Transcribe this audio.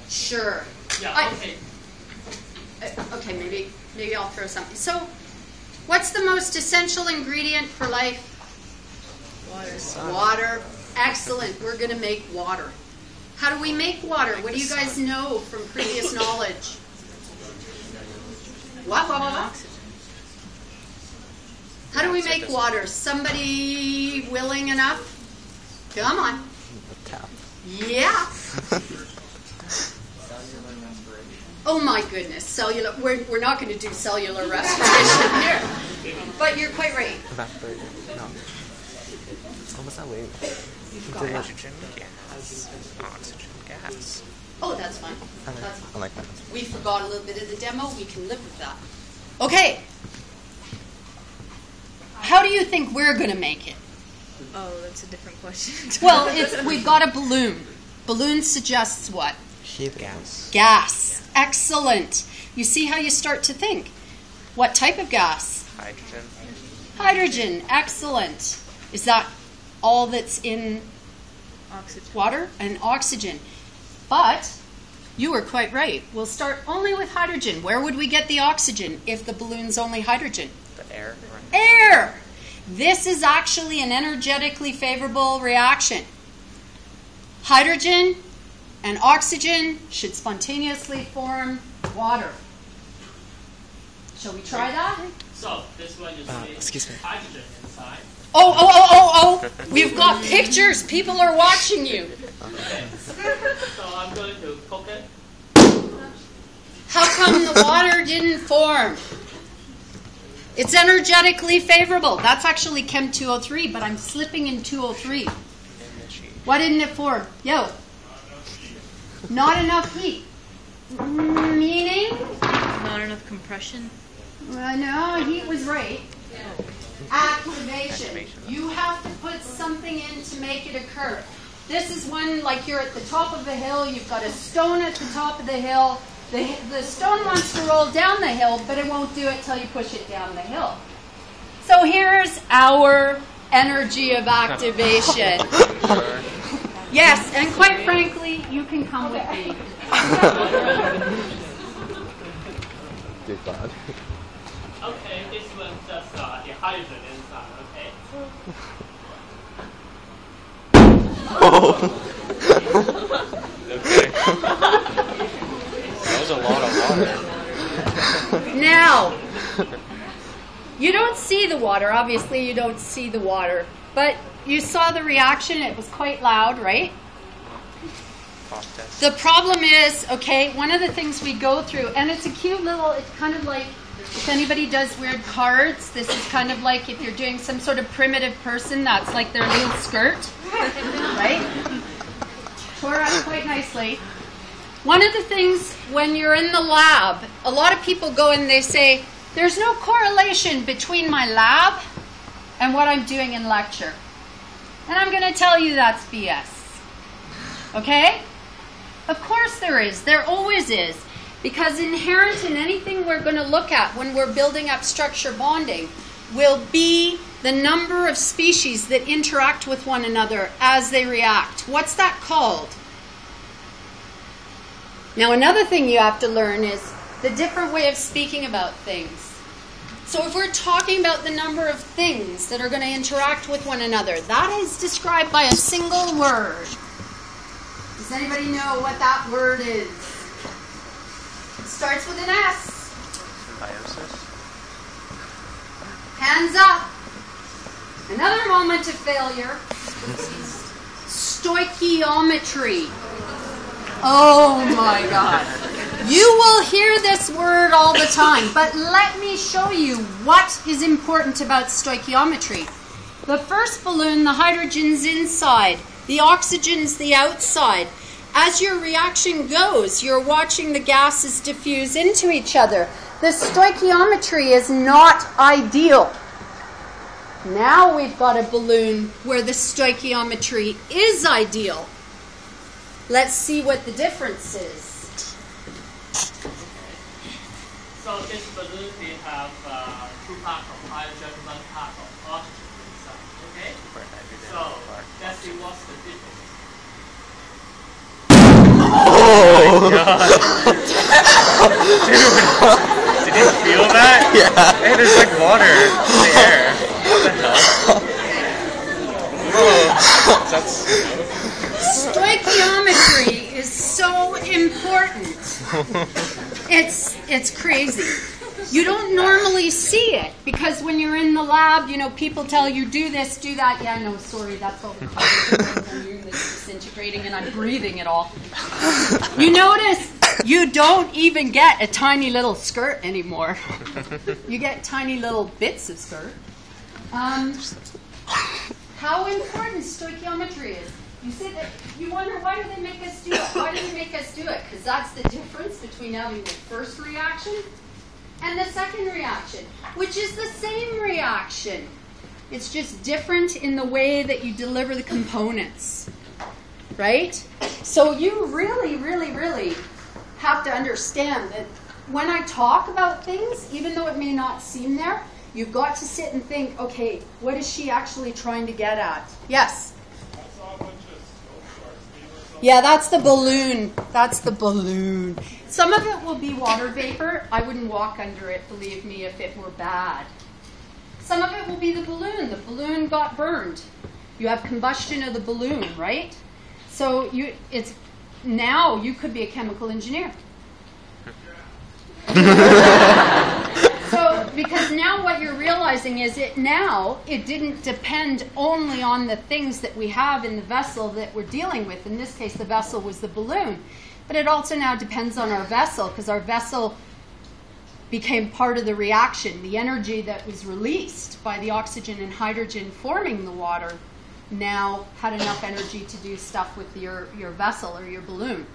Sure. Yeah, okay. Okay, maybe I'll throw something. So, what's the most essential ingredient for life? Water. Water. Excellent. We're going to make water. How do we make water? What do you guys know from previous knowledge? What? How do we make water? Somebody willing enough? Come on. Yeah. Oh my goodness, cellular. We're not going to do cellular respiration here. But you're quite right. Evaporated. No. What was that word? Hydrogen gas. Oxygen gas. Oh, that's fine. That's I fine. like that. We forgot a little bit of the demo. We can live with that. Okay. How do you think we're going to make it? Oh, that's a different question. Well, we've got a balloon. Balloon suggests what? Heat gas. Gas. Excellent. You see how you start to think. What type of gas? Hydrogen. Hydrogen. Excellent. Is that all that's in Oxygen. water? And oxygen. But you were quite right. We'll start only with hydrogen. Where would we get the oxygen if the balloon's only hydrogen? The air. Right? Air! This is actually an energetically favorable reaction. Hydrogen and oxygen should spontaneously form water. Shall we try that? So, this one you see excuse me. hydrogen inside. Oh! We've got pictures. People are watching you. Okay. So I'm going to cook it. How come the water didn't form? It's energetically favorable. That's actually Chem 203, but I'm slipping in 203. Why didn't it form? Yo. Not enough heat. Meaning? Not enough compression. No, heat was right. Activation. You have to put something in to make it occur. This is one like you're at the top of a hill. You've got a stone at the top of the hill. The stone wants to roll down the hill, but it won't do it till you push it down the hill. So here's our energy of activation. Yes, and quite frankly, you can come with me. Dear God. Okay, this one just the hydrogen inside, okay? Oh. Okay. That was a lot of water. Now, you don't see the water. Obviously, you don't see the water. But you saw the reaction. It was quite loud, right? The problem is, okay, one of the things we go through, and it's a cute little, it's kind of like, if anybody does weird cards, this is kind of like if you're doing some sort of primitive person, that's like their little skirt, right? Tore up quite nicely. One of the things when you're in the lab, a lot of people go and they say, there's no correlation between my lab and what I'm doing in lecture. And I'm going to tell you that's BS. Okay? Of course there is. There always is. Because inherent in anything we're going to look at when we're building up structure bonding will be the number of species that interact with one another as they react. What's that called? Now, another thing you have to learn is the different way of speaking about things. So if we're talking about the number of things that are going to interact with one another, that is described by a single word. Does anybody know what that word is? It starts with an S. Meiosis. Hands up. Another moment of failure. Stoichiometry. Oh my God. You will hear this word all the time, but let me show you what is important about stoichiometry. The first balloon, the hydrogen's inside, the oxygen's the outside. As your reaction goes, you're watching the gases diffuse into each other. The stoichiometry is not ideal. Now we've got a balloon where the stoichiometry is ideal. Let's see what the difference is. So this balloon, we have 2 parts of hydrogen, 1 part of oxygen inside, okay? So Did you feel that? Yeah. Hey, there's like water in the air. What the hell? That's... Stoichiometry is so important. It's crazy. You don't normally see it because when you're in the lab, you know, people tell you do this, do that. Yeah, no, sorry, that's all the carbon that's disintegrating and I'm breathing it all. You notice you don't even get a tiny little skirt anymore. You get tiny little bits of skirt. How important stoichiometry is. You say that you wonder why do they make us do it? Why do they make us do it? Because that's the difference between having the first reaction and the second reaction, which is the same reaction. It's just different in the way that you deliver the components, right? So you really, really, really have to understand that when I talk about things, even though it may not seem there, you've got to sit and think, okay, what is she actually trying to get at? Yes? Yeah, that's the balloon. That's the balloon. Some of it will be water vapor. I wouldn't walk under it, believe me, if it were bad. Some of it will be the balloon. The balloon got burned. You have combustion of the balloon, right? So now you could be a chemical engineer. So, because now what you're realizing is it didn't depend only on the things that we have in the vessel that we're dealing with. In this case, the vessel was the balloon. But it also now depends on our vessel, because our vessel became part of the reaction. The energy that was released by the oxygen and hydrogen forming the water now had enough energy to do stuff with your vessel or your balloon.